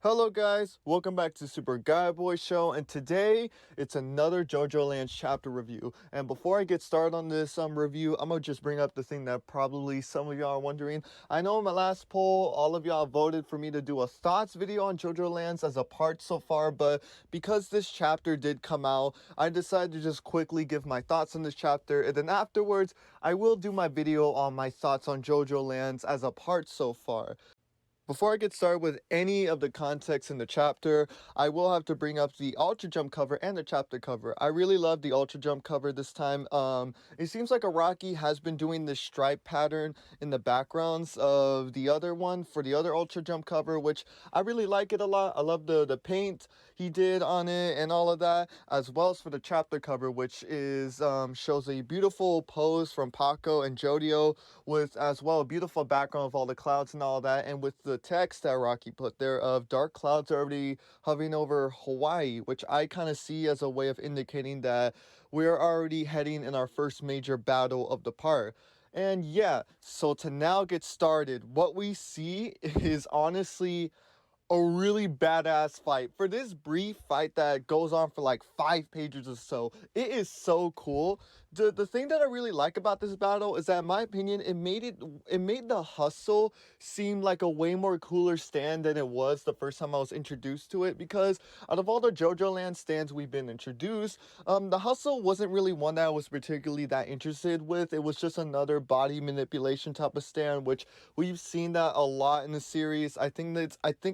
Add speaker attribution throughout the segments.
Speaker 1: Hello guys, welcome back to Super Guy Boy Show, and today it's another Jojolands chapter review. And before I get started on this review, I'm gonna just bring up the thing that probably some of y'all are wondering. I know in my last poll, all of y'all voted for me to do a thoughts video on Jojolands as a part so far, but because this chapter did come out, I decided to just quickly give my thoughts on this chapter, and then afterwards, I will do my video on my thoughts on Jojolands as a part so far. Before I get started with any of the context in the chapter, I will have to bring up the Ultra Jump cover and the chapter cover. I really love the Ultra Jump cover this time. It seems like Araki has been doing this stripe pattern in the backgrounds of the other one for the other Ultra Jump cover, which I really like it a lot. I love the paint he did on it and all of that, as well as for the chapter cover, which is shows a beautiful pose from Paco and Jodio with as well a beautiful background of all the clouds and all that, and with the text that Rocky put there of dark clouds already hovering over Hawaii, which I kind of see as a way of indicating that we're already heading in our first major battle of the part. And yeah, so to now get started, what we see is honestly a really badass fight. For this brief fight that goes on for like 5 pages or so, it is so cool. The thing that I really like about this battle is that, in my opinion, it made the hustle seem like a way more cooler stand than it was the first time I was introduced to it, because out of all the Jojoland stands we've been introduced, the hustle wasn't really one that I was particularly that interested with. It was just another body manipulation type of stand, which we've seen that a lot in the series. I think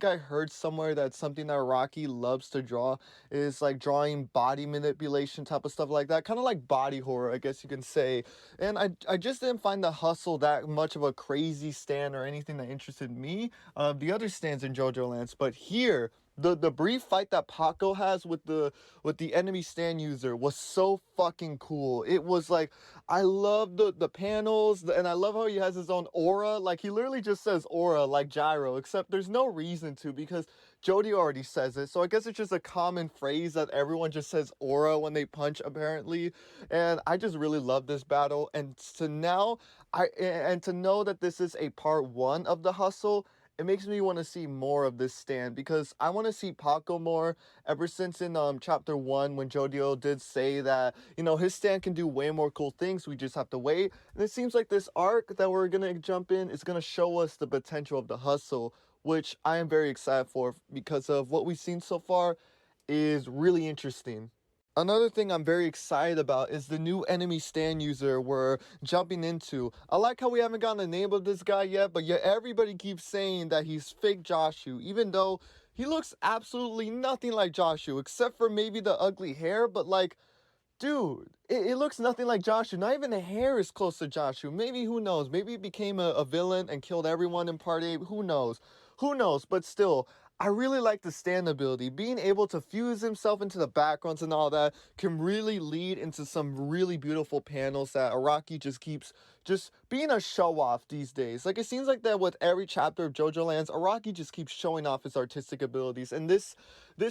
Speaker 1: I heard somewhere that something that Rocky loves to draw is like drawing body manipulation type of stuff like that, kind of like body horror, I guess you can say. And I just didn't find the hustle that much of a crazy stand or anything that interested me. The other stands in Jojolands, but here, the brief fight that Paco has with the enemy stand user was so fucking cool. It was like, I love the panels, and I love how he has his own aura. Like, he literally just says aura like gyro, except there's no reason to, because Jody already says it. So I guess it's just a common phrase that everyone just says aura when they punch, apparently. And I just really love this battle. And to now, and to know that this is a part 1 of the hustle, it makes me want to see more of this stand, because I want to see Paco more. Ever since in chapter 1, when Jodio did say that, his stand can do way more cool things, we just have to wait. And it seems like this arc that we're gonna jump in is gonna show us the potential of the hustle, which I am very excited for, because of what we've seen so far is really interesting. Another thing I'm very excited about is the new enemy stand user we're jumping into. I like how we haven't gotten a name of this guy yet, but yet everybody keeps saying that he's fake Joshu, even though he looks absolutely nothing like Joshu, except for maybe the ugly hair. But like, dude, it looks nothing like Joshu. Not even the hair is close to Joshu. Maybe, who knows? Maybe he became a villain and killed everyone in Part 8. Who knows? Who knows? But still, I really like the stand ability. Being able to fuse himself into the backgrounds and all that can really lead into some really beautiful panels that Araki just keeps just being a show-off these days. Like, it seems like that with every chapter of Jojolands, Araki just keeps showing off his artistic abilities. And this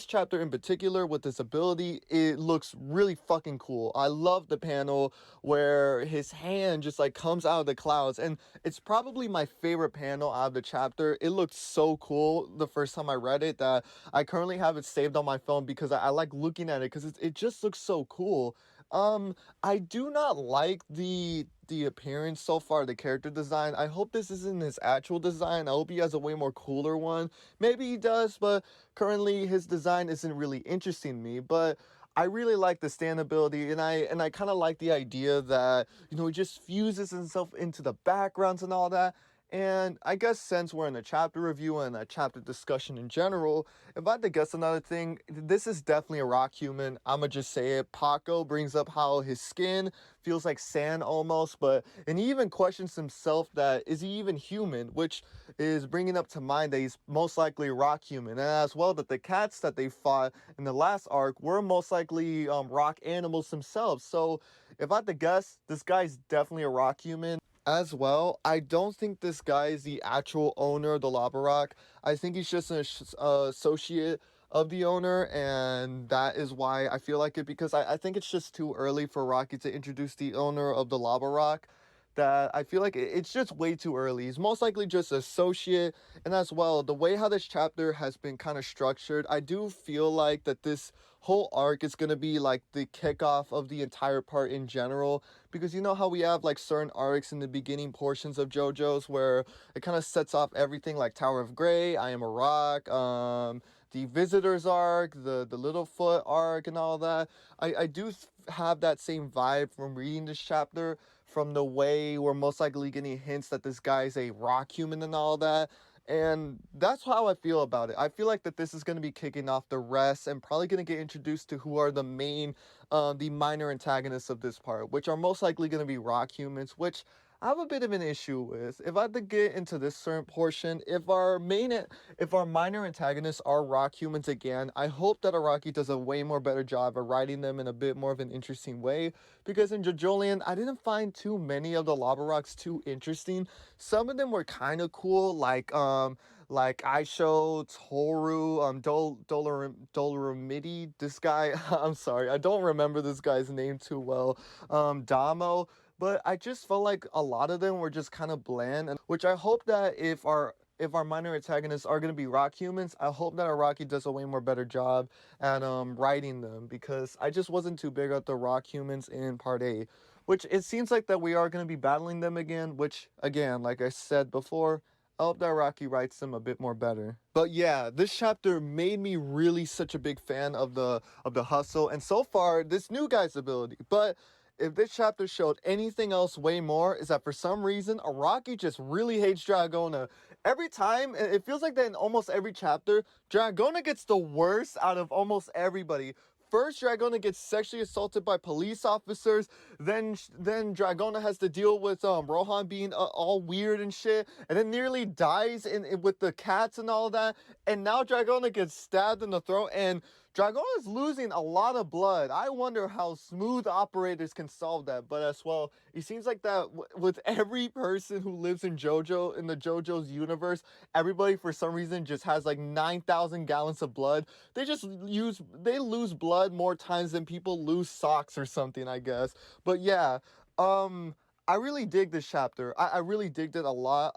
Speaker 1: chapter in particular, with this ability, it looks really fucking cool. I love the panel where his hand just like comes out of the clouds, and it's probably my favorite panel out of the chapter. It looked so cool the first time I read it that I currently have it saved on my phone, because I like looking at it, because it just looks so cool. I do not like the appearance so far, the character design. I hope this isn't his actual design. I hope he has a way more cooler one. Maybe he does, but currently his design isn't really interesting me. But I really like the stand ability, and I kind of like the idea that, he just fuses himself into the backgrounds and all that. And I guess since we're in a chapter review and a chapter discussion in general, if I had to guess another thing, this is definitely a rock human. I'ma just say it. Paco brings up how his skin feels like sand almost, and he even questions himself that, is he even human? Which is bringing up to mind that he's most likely a rock human. And as well, that the cats that they fought in the last arc were most likely rock animals themselves. So if I had to guess, this guy's definitely a rock human. As well, I don't think this guy is the actual owner of the lava rock. I think he's just an associate of the owner, and that is why I feel like it, because I think it's just too early for Rocky to introduce the owner of the lava rock, that I feel like it's just way too early. He's most likely just associate, and as well, the way how this chapter has been kind of structured, I do feel like that this whole arc is gonna be like the kickoff of the entire part in general, because you know how we have like certain arcs in the beginning portions of JoJo's where it kind of sets off everything like Tower of Grey, I Am a Rock, the Visitors arc, the Littlefoot arc, and all that. I do have that same vibe from reading this chapter, from the way we're most likely getting hints that this guy's a rock human and all that. And that's how I feel about it. I feel like that this is going to be kicking off the rest and probably going to get introduced to who are the main, the minor antagonists of this part, which are most likely going to be rock humans, which I have a bit of an issue with. If I had to get into this certain portion, if our minor antagonists are rock humans again, I hope that Araki does a way more better job of writing them in a bit more of an interesting way. Because in Jojoland, I didn't find too many of the lava rocks too interesting. Some of them were kind of cool, like Aisho, Toru, Doloramidi, this guy, I'm sorry, I don't remember this guy's name too well, Damo, but I just felt like a lot of them were just kind of bland, and which I hope that if our minor antagonists are going to be rock humans, I hope that Araki does a way more better job at writing them, because I just wasn't too big at the rock humans in part 8, which it seems like that we are going to be battling them again, which again, like I said before, I hope that Rocky writes them a bit more better. But yeah, this chapter made me really such a big fan of the hustle, and so far this new guy's ability. But if this chapter showed anything else way more, is that for some reason Araki just really hates Dragona. Every time, it feels like that in almost every chapter, Dragona gets the worst out of almost everybody. First, Dragona gets sexually assaulted by police officers. Then Dragona has to deal with Rohan being all weird and shit, and then nearly dies with the cats and all that. And now Dragona gets stabbed in the throat, and Dragona's losing a lot of blood. I wonder how smooth operators can solve that. But as well, it seems like that with every person who lives in JoJo, in the JoJo's universe, everybody for some reason just has like 9,000 gallons of blood. They lose blood more times than people lose socks or something, I guess. But yeah, I really dig this chapter. I really digged it a lot.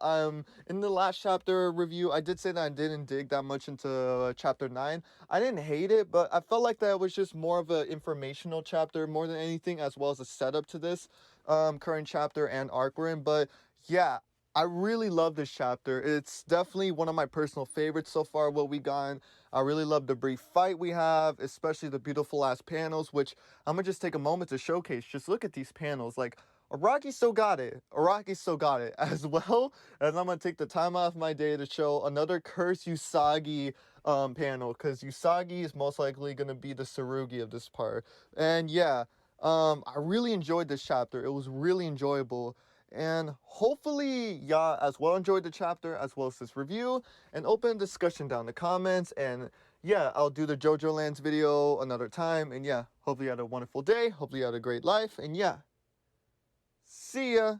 Speaker 1: In the last chapter review, I did say that I didn't dig that much into chapter 9. I didn't hate it, but I felt like that was just more of an informational chapter more than anything, as well as a setup to this current chapter and arc we're in. But yeah, I really love this chapter. It's definitely one of my personal favorites so far, what we got. I really love the brief fight we have, especially the beautiful ass panels, which I'm gonna just take a moment to showcase. Just look at these panels. Like, Araki still got it. Araki still got it. As well as I'm gonna take the time off my day to show another Curse Usagi panel, because Usagi is most likely gonna be the Tsurugi of this part. And yeah, I really enjoyed this chapter. It was really enjoyable. And hopefully y'all as well enjoyed the chapter as well as this review, and open discussion down in the comments. And yeah, I'll do the Jojolands video another time. And yeah, hopefully you had a wonderful day. Hopefully you had a great life. And yeah, see ya.